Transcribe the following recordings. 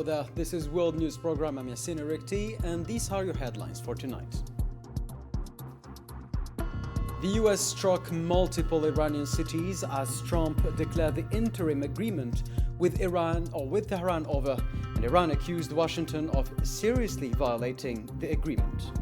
Hello there, this is World News Program. I'm Yassine Rekti, and these are your headlines for tonight. The US struck multiple Iranian cities as Trump declared the interim agreement with Tehran over, and Iran accused Washington of seriously violating the agreement.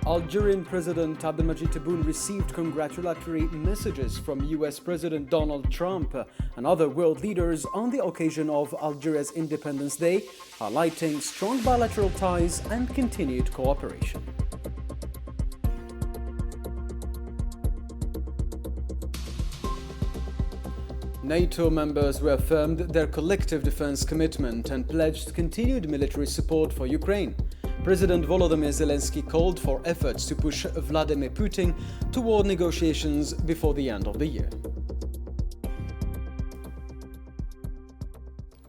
Algerian President Abdelmadjid Tebboune received congratulatory messages from US President Donald Trump and other world leaders on the occasion of Algeria's Independence Day, highlighting strong bilateral ties and continued cooperation. NATO members reaffirmed their collective defense commitment and pledged continued military support for Ukraine. President Volodymyr Zelensky called for efforts to push Vladimir Putin toward negotiations before the end of the year.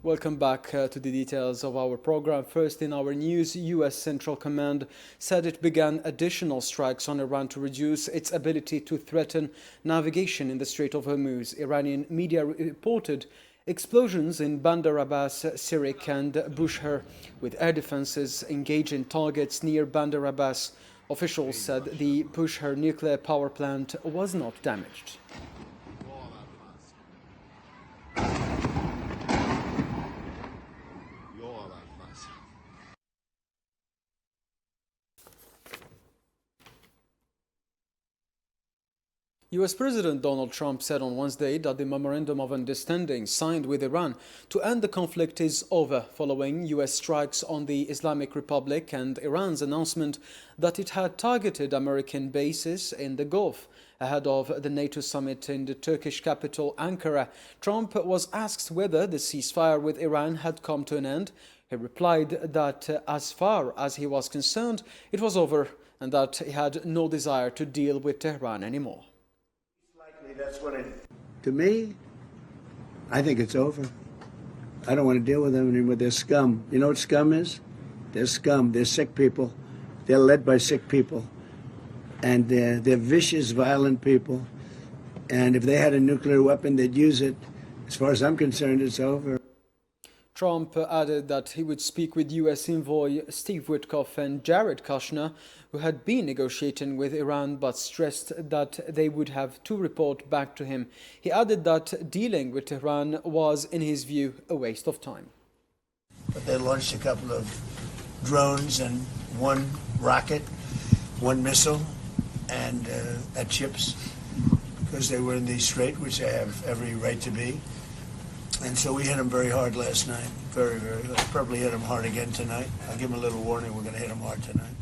Welcome back to the details of our program. First, in our news, US Central Command said it began additional strikes on Iran to reduce its ability to threaten navigation in the Strait of Hormuz. Iranian media reported explosions in Bandar Abbas, Sirik and Bushehr, with air defenses engaging targets near Bandar Abbas. Officials said the Bushehr nuclear power plant was not damaged. US President Donald Trump said on Wednesday that the Memorandum of Understanding signed with Iran to end the conflict is over, following US strikes on the Islamic Republic and Iran's announcement that it had targeted American bases in the Gulf. Ahead of the NATO summit in the Turkish capital Ankara, Trump was asked whether the ceasefire with Iran had come to an end. He replied that as far as he was concerned, it was over and that he had no desire to deal with Tehran anymore. That's what to me, I think it's over. I don't want to deal with them anymore. They're scum. You know what scum is? They're scum. They're sick people. They're led by sick people. And they're vicious, violent people. And if they had a nuclear weapon, they'd use it. As far as I'm concerned, it's over. Trump added that he would speak with U.S. envoy Steve Witkoff and Jared Kushner, who had been negotiating with Iran, but stressed that they would have to report back to him. He added that dealing with Tehran was, in his view, a waste of time. But they launched a couple of drones and one rocket, one missile, and at ships, because they were in the strait, which they have every right to be. And so we hit them very hard last night, very, very hard. Probably hit them hard again tonight. I'll give them a little warning, we're going to hit them hard tonight.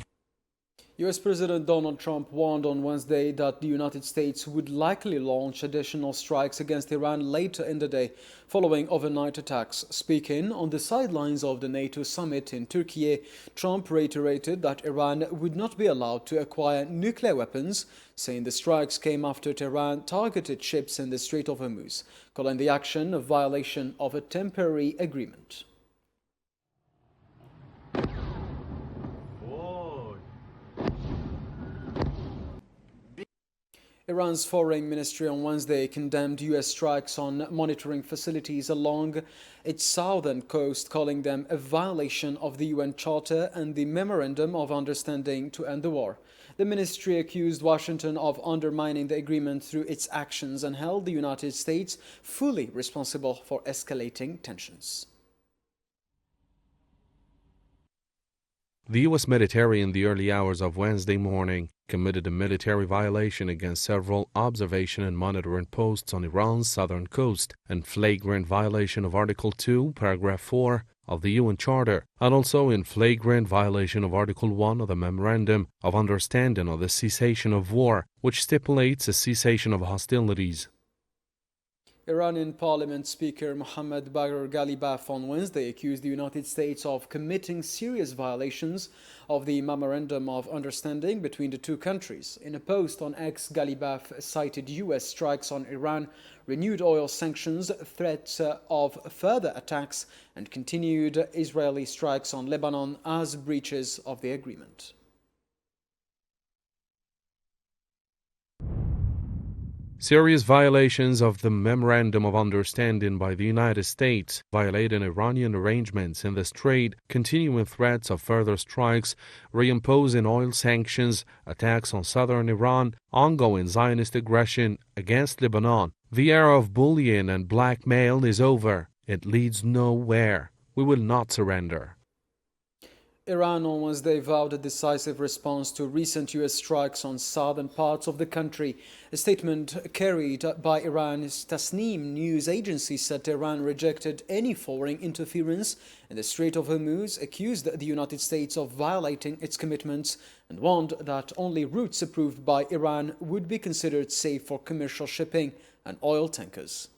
US President Donald Trump warned on Wednesday that the United States would likely launch additional strikes against Iran later in the day, following overnight attacks. Speaking on the sidelines of the NATO summit in Turkey, Trump reiterated that Iran would not be allowed to acquire nuclear weapons, saying the strikes came after Tehran targeted ships in the Strait of Hormuz, calling the action a violation of a temporary agreement. Iran's foreign ministry on Wednesday condemned U.S. strikes on monitoring facilities along its southern coast, calling them a violation of the UN Charter and the Memorandum of Understanding to end the war. The ministry accused Washington of undermining the agreement through its actions and held the United States fully responsible for escalating tensions. The U.S. military in the early hours of Wednesday morning committed a military violation against several observation and monitoring posts on Iran's southern coast, and flagrant violation of Article 2, Paragraph 4 of the UN Charter, and also in flagrant violation of Article 1 of the Memorandum of Understanding on the Cessation of War, which stipulates a cessation of hostilities. Iranian Parliament Speaker Mohammad Bagher Ghalibaf on Wednesday accused the United States of committing serious violations of the Memorandum of Understanding between the two countries. In a post on X, Ghalibaf cited U.S. strikes on Iran, renewed oil sanctions, threats of further attacks, and continued Israeli strikes on Lebanon as breaches of the agreement. Serious violations of the Memorandum of Understanding by the United States, violating Iranian arrangements in this trade, continuing threats of further strikes, reimposing oil sanctions, attacks on southern Iran, ongoing Zionist aggression against Lebanon. The era of bullying and blackmail is over. It leads nowhere. We will not surrender. Iran on Wednesday vowed a decisive response to recent U.S. strikes on southern parts of the country. A statement carried by Iran's Tasnim news agency said Iran rejected any foreign interference in the Strait of Hormuz, accused the United States of violating its commitments, and warned that only routes approved by Iran would be considered safe for commercial shipping and oil tankers.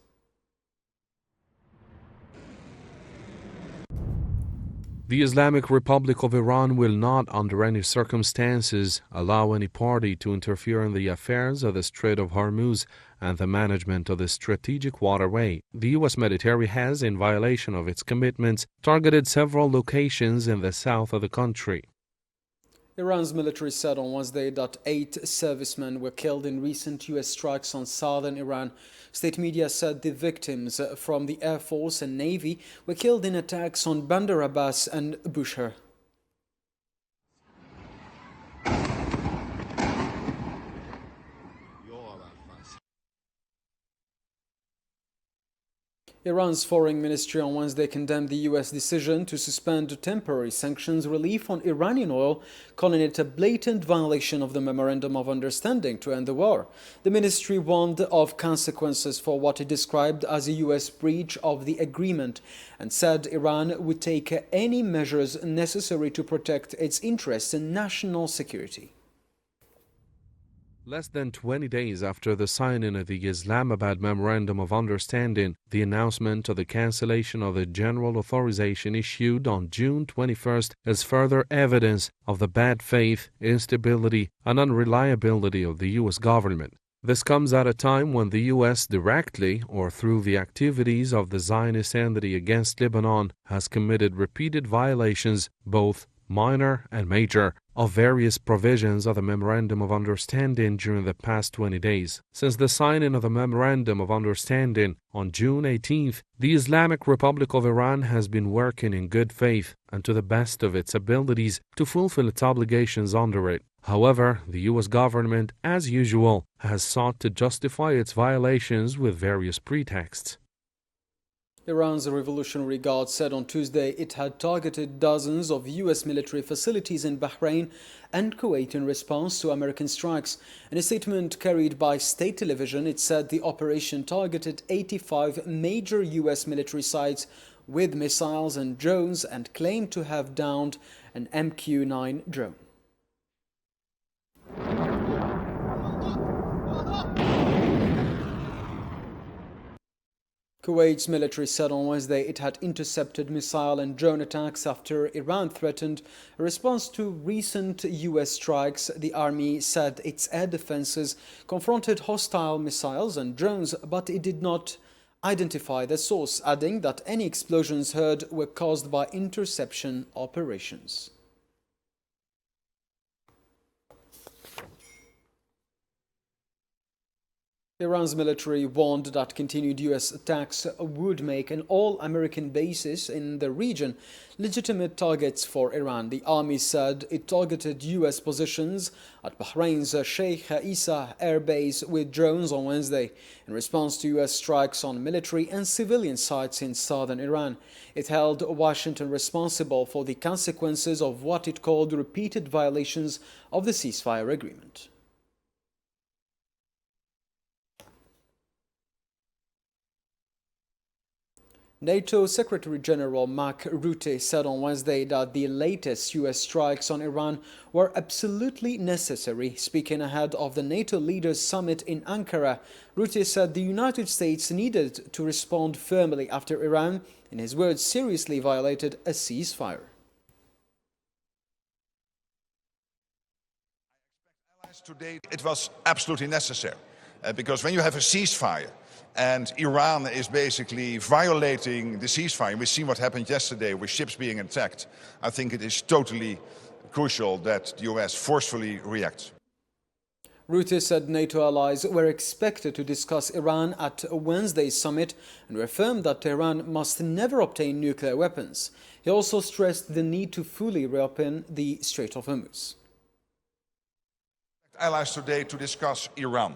The Islamic Republic of Iran will not, under any circumstances, allow any party to interfere in the affairs of the Strait of Hormuz and the management of the strategic waterway. The U.S. military has, in violation of its commitments, targeted several locations in the south of the country. Iran's military said on Wednesday that 8 servicemen were killed in recent U.S. strikes on southern Iran. State media said the victims from the Air Force and Navy were killed in attacks on Bandar Abbas and Bushehr. Iran's foreign ministry on Wednesday condemned the U.S. decision to suspend temporary sanctions relief on Iranian oil, calling it a blatant violation of the Memorandum of Understanding to end the war. The ministry warned of consequences for what it described as a U.S. breach of the agreement and said Iran would take any measures necessary to protect its interests and national security. Less than 20 days after the signing of the Islamabad Memorandum of Understanding, the announcement of the cancellation of the general authorization issued on June 21st is further evidence of the bad faith, instability, and unreliability of the U.S. government. This comes at a time when the U.S. directly or through the activities of the Zionist entity against Lebanon has committed repeated violations, both minor and major, of various provisions of the Memorandum of Understanding during the past 20 days. Since the signing of the Memorandum of Understanding on June 18th, the Islamic Republic of Iran has been working in good faith and to the best of its abilities to fulfill its obligations under it. However, the U.S. government, as usual, has sought to justify its violations with various pretexts. Iran's Revolutionary Guard said on Tuesday it had targeted dozens of U.S. military facilities in Bahrain and Kuwait in response to American strikes. In a statement carried by state television, it said the operation targeted 85 major U.S. military sites with missiles and drones and claimed to have downed an MQ-9 drone. Kuwait's military said on Wednesday it had intercepted missile and drone attacks after Iran threatened a response to recent U.S. strikes. The army said its air defenses confronted hostile missiles and drones, but it did not identify the source, adding that any explosions heard were caused by interception operations. Iran's military warned that continued U.S. attacks would make an all-American bases in the region legitimate targets for Iran. The army said it targeted U.S. positions at Bahrain's Sheikh Issa air base with drones on Wednesday in response to U.S. strikes on military and civilian sites in southern Iran. It held Washington responsible for the consequences of what it called repeated violations of the ceasefire agreement. NATO Secretary-General Mark Rutte said on Wednesday that the latest U.S. strikes on Iran were absolutely necessary. Speaking ahead of the NATO leaders' summit in Ankara, Rutte said the United States needed to respond firmly after Iran, in his words, seriously violated a ceasefire. Today, it was absolutely necessary because when you have a ceasefire, and Iran is basically violating the ceasefire. We've seen what happened yesterday with ships being attacked. I think it is totally crucial that the US forcefully reacts. Rutte said NATO allies were expected to discuss Iran at Wednesday's summit and reaffirmed that Tehran must never obtain nuclear weapons. He also stressed the need to fully reopen the Strait of Hormuz. Allies today to discuss Iran.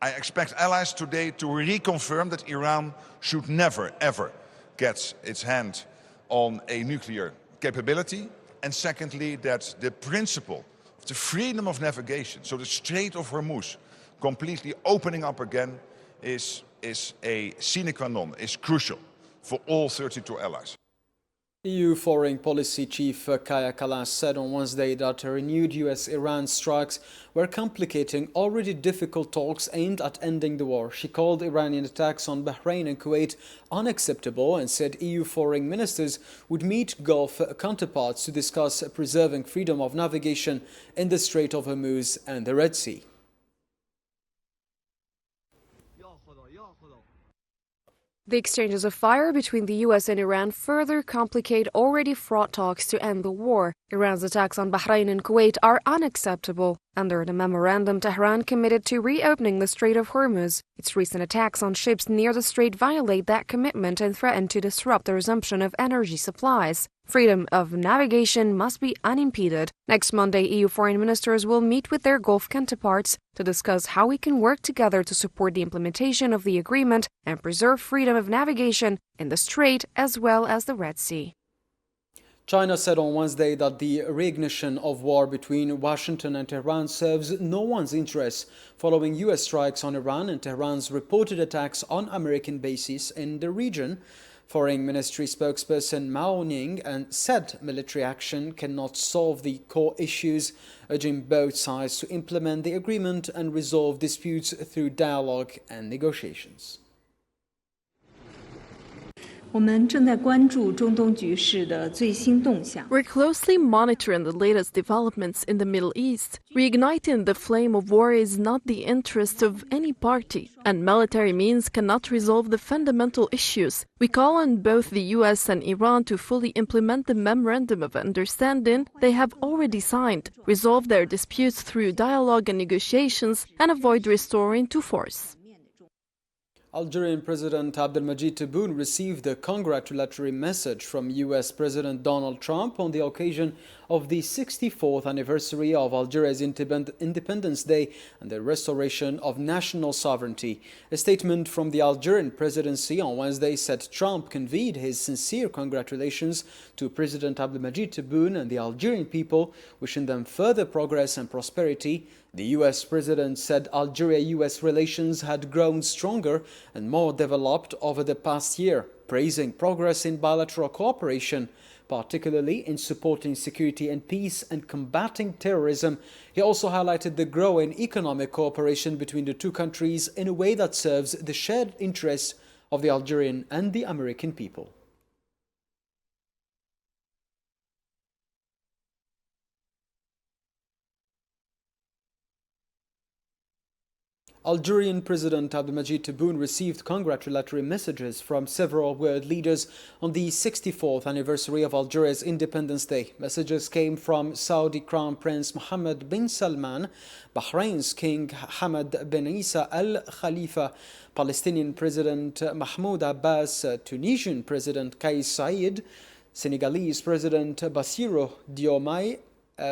I expect allies today to reconfirm that Iran should never, ever get its hand on a nuclear capability. And secondly, that the principle of the freedom of navigation, so the Strait of Hormuz completely opening up again, is a sine qua non, is crucial for all 32 allies. EU Foreign Policy Chief Kaja Kallas said on Wednesday that renewed US-Iran strikes were complicating already difficult talks aimed at ending the war. She called Iranian attacks on Bahrain and Kuwait unacceptable and said EU foreign ministers would meet Gulf counterparts to discuss preserving freedom of navigation in the Strait of Hormuz and the Red Sea. The exchanges of fire between the US and Iran further complicate already fraught talks to end the war. Iran's attacks on Bahrain and Kuwait are unacceptable. Under the memorandum, Tehran committed to reopening the Strait of Hormuz. Its recent attacks on ships near the strait violate that commitment and threaten to disrupt the resumption of energy supplies. Freedom of navigation must be unimpeded. Next Monday, EU foreign ministers will meet with their Gulf counterparts to discuss how we can work together to support the implementation of the agreement and preserve freedom of navigation in the Strait as well as the Red Sea. China said on Wednesday that the reignition of war between Washington and Tehran serves no one's interests following US strikes on Iran and Tehran's reported attacks on American bases in the region. Foreign Ministry spokesperson Mao Ning said military action cannot solve the core issues, urging both sides to implement the agreement and resolve disputes through dialogue and negotiations. We're closely monitoring the latest developments in the Middle East. Reigniting the flame of war is not the interest of any party, and military means cannot resolve the fundamental issues. We call on both the US and Iran to fully implement the Memorandum of Understanding they have already signed, resolve their disputes through dialogue and negotiations, and avoid restoring to force. Algerian President Abdelmadjid Tebboune received a congratulatory message from US President Donald Trump on the occasion of the 64th anniversary of Algeria's Independence Day and the restoration of national sovereignty. A statement from the Algerian presidency on Wednesday said Trump conveyed his sincere congratulations to President Abdelmadjid Tebboune and the Algerian people, wishing them further progress and prosperity. The US president said Algeria-US relations had grown stronger and more developed over the past year, praising progress in bilateral cooperation, particularly in supporting security and peace and combating terrorism. He also highlighted the growing economic cooperation between the two countries in a way that serves the shared interests of the Algerian and the American people. Algerian President Abdelmadjid Tebboune received congratulatory messages from several world leaders on the 64th anniversary of Algeria's Independence Day. Messages came from Saudi Crown Prince Mohammed bin Salman, Bahrain's King Hamad bin Isa Al Khalifa, Palestinian President Mahmoud Abbas, Tunisian President Kais Saied, Senegalese President Bassirou Diomaye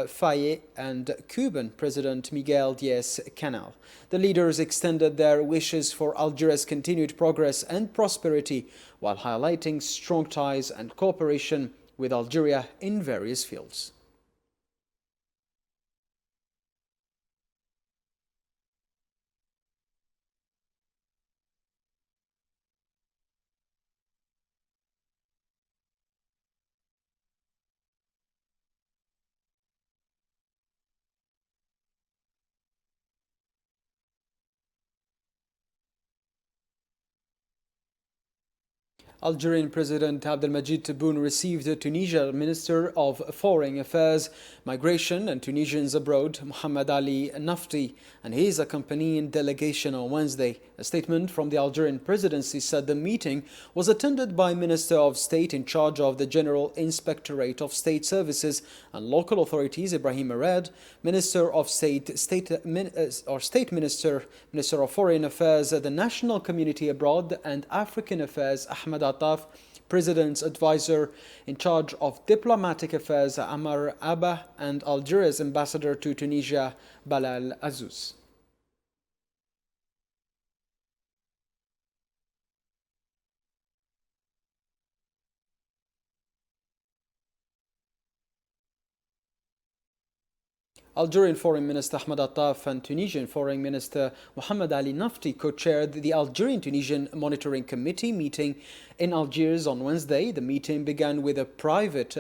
Faye and Cuban President Miguel Diaz-Canel. The leaders extended their wishes for Algeria's continued progress and prosperity while highlighting strong ties and cooperation with Algeria in various fields. Algerian President Abdelmajid Tebboune received the Tunisian Minister of Foreign Affairs, Migration and Tunisians Abroad, Mohamed Ali Nafti, and his accompanying delegation on Wednesday. A statement from the Algerian presidency said the meeting was attended by Minister of State in charge of the General Inspectorate of State Services and Local Authorities, Ibrahim Ered, Minister of State Minister of Foreign Affairs, the National Community Abroad and African Affairs, Ahmed Attaf, President's advisor in charge of diplomatic affairs, Amar Abba, and Algeria's ambassador to Tunisia, Balal Azouz. Algerian Foreign Minister Ahmed Attaf and Tunisian Foreign Minister Mohamed Ali Nafti co-chaired the Algerian-Tunisian Monitoring Committee meeting in Algiers on Wednesday. The meeting began with a private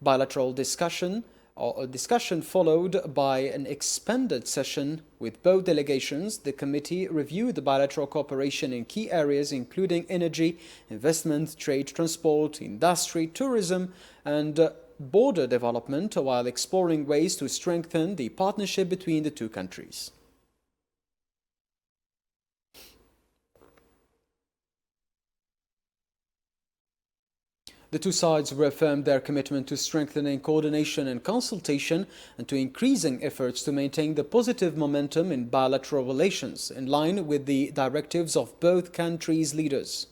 bilateral discussion followed by an expanded session with both delegations. The committee reviewed the bilateral cooperation in key areas including energy, investment, trade, transport, industry, tourism and border development, while exploring ways to strengthen the partnership between the two countries. The two sides reaffirmed their commitment to strengthening coordination and consultation and to increasing efforts to maintain the positive momentum in bilateral relations, in line with the directives of both countries' leaders.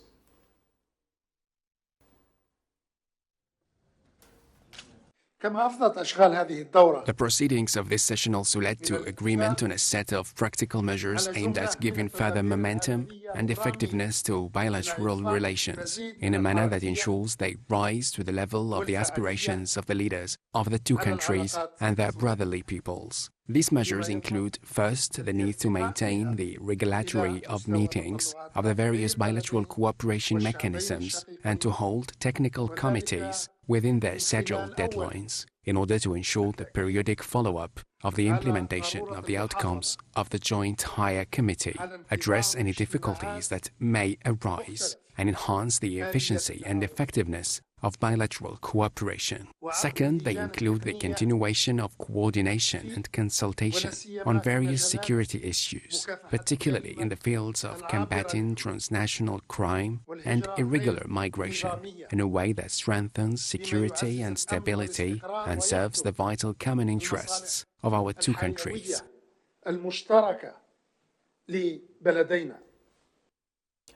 The proceedings of this session also led to agreement on a set of practical measures aimed at giving further momentum and effectiveness to bilateral relations in a manner that ensures they rise to the level of the aspirations of the leaders of the two countries and their brotherly peoples. These measures include, first, the need to maintain the regularity of meetings of the various bilateral cooperation mechanisms and to hold technical committees within their scheduled deadlines in order to ensure the periodic follow-up of the implementation of the outcomes of the Joint Higher Committee, address any difficulties that may arise, and enhance the efficiency and effectiveness of bilateral cooperation. Second, they include the continuation of coordination and consultation on various security issues, particularly in the fields of combating transnational crime and irregular migration, in a way that strengthens security and stability and serves the vital common interests of our two countries.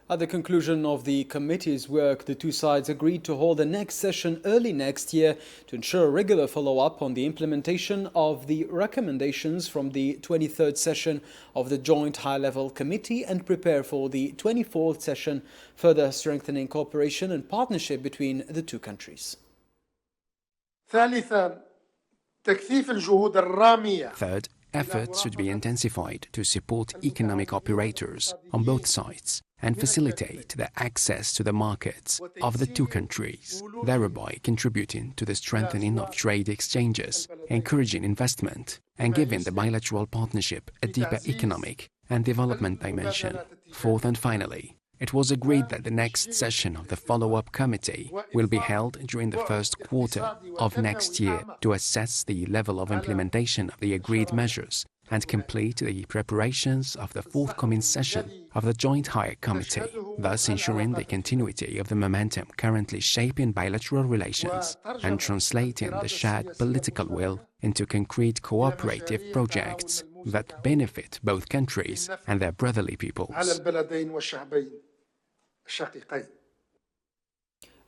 At the conclusion of the committee's work, the two sides agreed to hold the next session early next year to ensure a regular follow-up on the implementation of the recommendations from the 23rd session of the Joint High-Level Committee and prepare for the 24th session, further strengthening cooperation and partnership between the two countries. Third, efforts should be intensified to support economic operators on both sides and facilitate the access to the markets of the two countries, thereby contributing to the strengthening of trade exchanges, encouraging investment, and giving the bilateral partnership a deeper economic and development dimension. Fourth and finally, it was agreed that the next session of the follow-up committee will be held during the first quarter of next year to assess the level of implementation of the agreed measures and complete the preparations of the forthcoming session of the Joint Higher Committee, thus ensuring the continuity of the momentum currently shaping bilateral relations and translating the shared political will into concrete cooperative projects that benefit both countries and their brotherly peoples.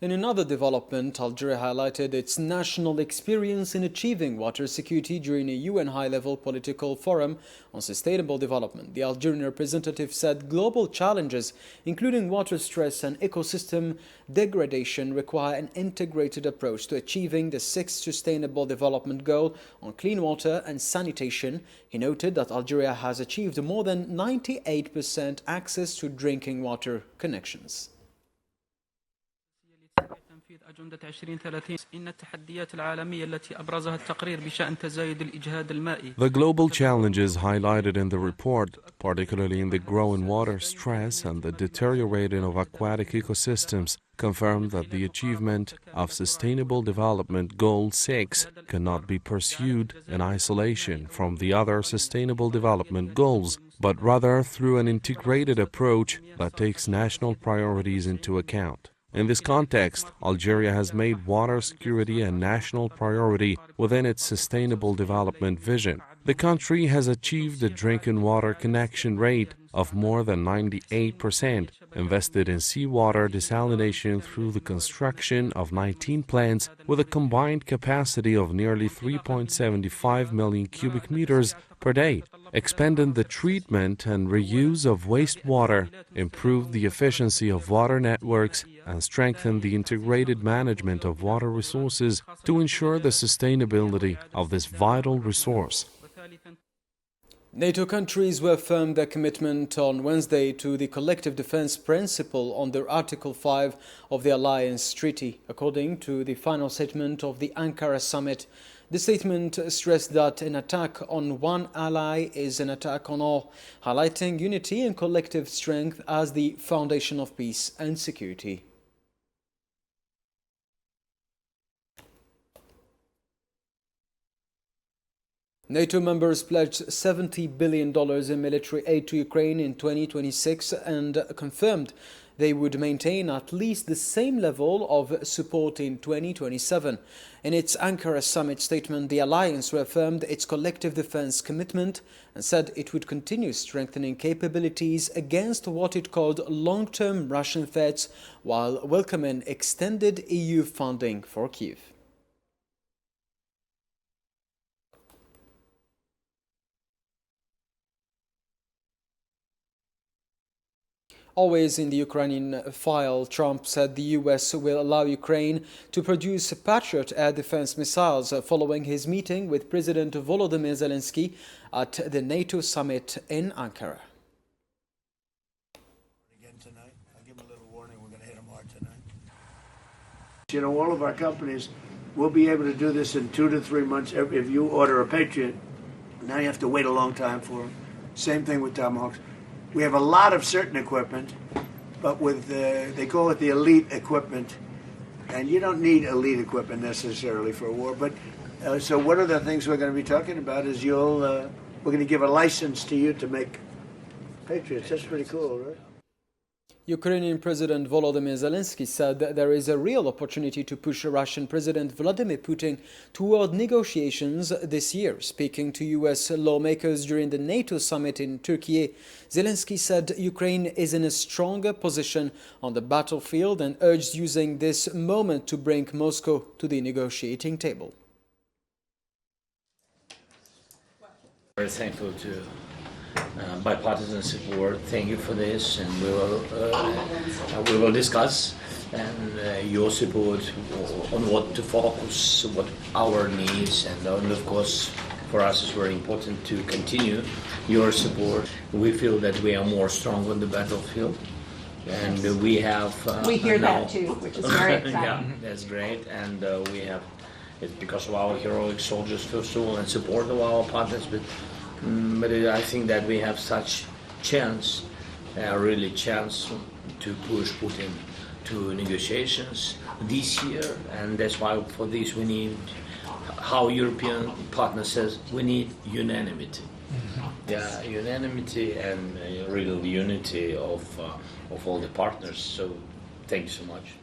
In another development, Algeria highlighted its national experience in achieving water security during a UN high-level political forum on sustainable development. The Algerian representative said global challenges, including water stress and ecosystem degradation, require an integrated approach to achieving the sixth Sustainable Development Goal on clean water and sanitation. He noted that Algeria has achieved more than 98% access to drinking water connections. أجندة 2030 إن التحديات العالمية التي أبرزها التقرير بشأن تزايد الإجهاد المائي. The global challenges highlighted in the report, particularly in the growing water stress and the deteriorating of aquatic ecosystems, confirm that the achievement of Sustainable Development Goal 6 cannot be pursued in isolation from the other Sustainable Development Goals, but rather through an integrated approach that takes national priorities into account. In this context, Algeria has made water security a national priority within its sustainable development vision. The country has achieved a drinking water connection rate of more than 98%, invested in seawater desalination through the construction of 19 plants with a combined capacity of nearly 3.75 million cubic meters per day, expanded the treatment and reuse of wastewater, improved the efficiency of water networks, and strengthened the integrated management of water resources to ensure the sustainability of this vital resource. NATO countries reaffirmed their commitment on Wednesday to the collective defense principle under Article 5 of the Alliance Treaty, according to the final statement of the Ankara summit. The statement stressed that an attack on one ally is an attack on all, highlighting unity and collective strength as the foundation of peace and security. NATO members pledged $70 billion in military aid to Ukraine in 2026 and confirmed they would maintain at least the same level of support in 2027. In its Ankara summit statement, the alliance reaffirmed its collective defense commitment and said it would continue strengthening capabilities against what it called long-term Russian threats while welcoming extended EU funding for Kyiv. Always in the Ukrainian file, Trump said the US will allow Ukraine to produce Patriot air defense missiles following his meeting with President Volodymyr Zelensky at the NATO summit in Ankara. Again tonight, I'll give him a little warning, we're going to hit him hard tonight. You know, all of our companies will be able to do this in 2 to 3 months. If you order a Patriot, now you have to wait a long time for them. Same thing with Tomahawks. We have a lot of certain equipment, but with they call it the elite equipment, and you don't need elite equipment necessarily for a war. But so one of the things we're going to be talking about is we're going to give a license to you to make Patriots. That's pretty cool, right? Ukrainian President Volodymyr Zelensky said that there is a real opportunity to push Russian President Vladimir Putin toward negotiations this year. Speaking to US lawmakers during the NATO summit in Turkey, Zelensky said Ukraine is in a stronger position on the battlefield and urged using this moment to bring Moscow to the negotiating table. Very thankful to bipartisan support. Thank you for this, and we will discuss and your support on what to focus, what our needs, and of course for us it's very important to continue your support. We feel that we are more strong on the battlefield, and we have we hear that too, which is very exciting. Yeah, that's great, and we have it's because of our heroic soldiers first of all, and support of our partners, but I think that we have such chance, really chance to push Putin to negotiations this year, and that's why for this we need, how European partner says, we need unanimity. Yeah, unanimity and real unity of all the partners. So thank you so much.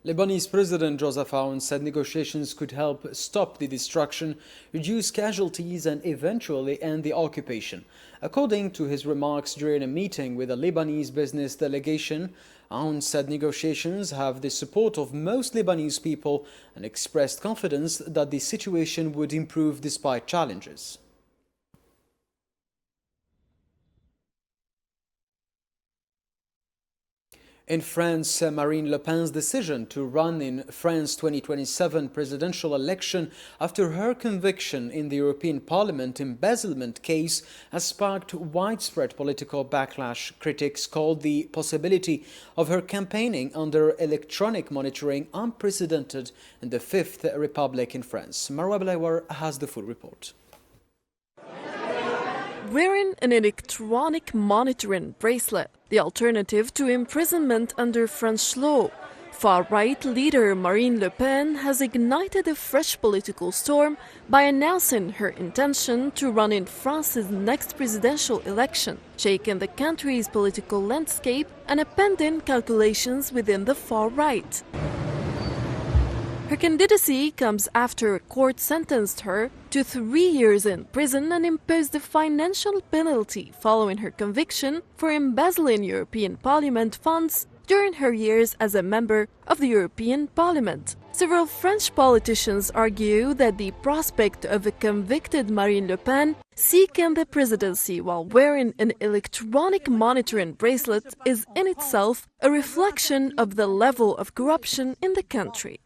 Lebanese President Joseph Aoun said negotiations could help stop the destruction, reduce casualties and eventually end the occupation. According to his remarks during a meeting with a Lebanese business delegation, Aoun said negotiations have the support of most Lebanese people and expressed confidence that the situation would improve despite challenges. In France, Marine Le Pen's decision to run in France's 2027 presidential election after her conviction in the European Parliament embezzlement case has sparked widespread political backlash. Critics called the possibility of her campaigning under electronic monitoring unprecedented in the Fifth Republic in France. Marwa Belawar has the full report. Wearing an electronic monitoring bracelet, the alternative to imprisonment under French law, far-right leader Marine Le Pen has ignited a fresh political storm by announcing her intention to run in France's next presidential election, shaking the country's political landscape and appending calculations within the far-right. Her candidacy comes after a court sentenced her to 3 years in prison and imposed a financial penalty following her conviction for embezzling European Parliament funds during her years as a member of the European Parliament. Several French politicians argue that the prospect of a convicted Marine Le Pen seeking the presidency while wearing an electronic monitoring bracelet is in itself a reflection of the level of corruption in the country.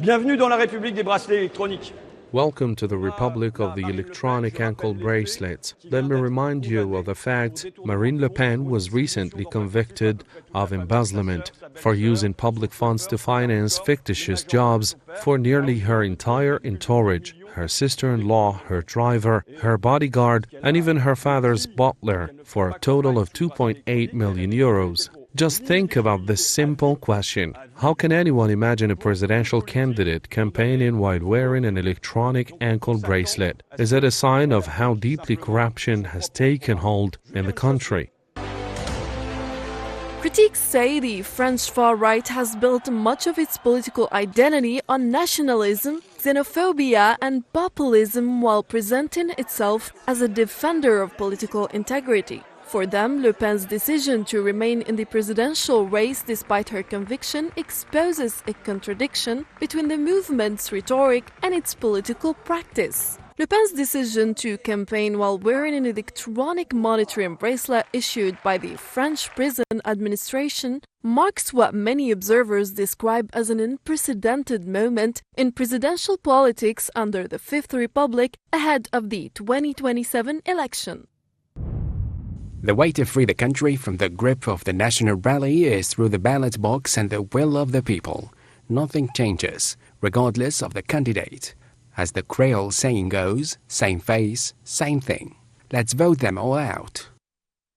Bienvenue dans la République des bracelets électroniques. Welcome to the Republic of the Electronic Ankle Bracelets. Let me remind you of the fact Marine Le Pen was recently convicted of embezzlement for using public funds to finance fictitious jobs for nearly her entire entourage, her sister-in-law, her driver, her bodyguard, and even her father's butler, for a total of 2.8 million euros. Just think about this simple question. How can anyone imagine a presidential candidate campaigning while wearing an electronic ankle bracelet? Is it a sign of how deeply corruption has taken hold in the country? Critics say the French far-right has built much of its political identity on nationalism, xenophobia and populism while presenting itself as a defender of political integrity. For them, Le Pen's decision to remain in the presidential race despite her conviction exposes a contradiction between the movement's rhetoric and its political practice. Le Pen's decision to campaign while wearing an electronic monitoring bracelet issued by the French prison administration marks what many observers describe as an unprecedented moment in presidential politics under the Fifth Republic ahead of the 2027 election. The way to free the country from the grip of the national rally is through the ballot box and the will of the people. Nothing changes, regardless of the candidate. As the Creole saying goes, same face, same thing. Let's vote them all out.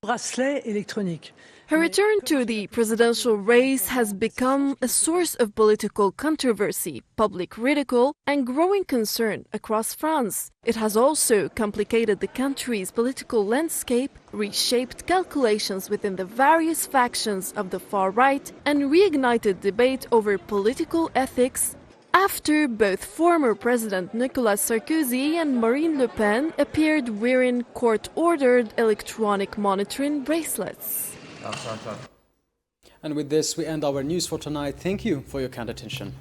Bracelet électronique. Her return to the presidential race has become a source of political controversy, public ridicule, and growing concern across France. It has also complicated the country's political landscape, reshaped calculations within the various factions of the far right, and reignited debate over political ethics after both former President Nicolas Sarkozy and Marine Le Pen appeared wearing court-ordered electronic monitoring bracelets. And with this, we end our news for tonight. Thank you for your kind attention.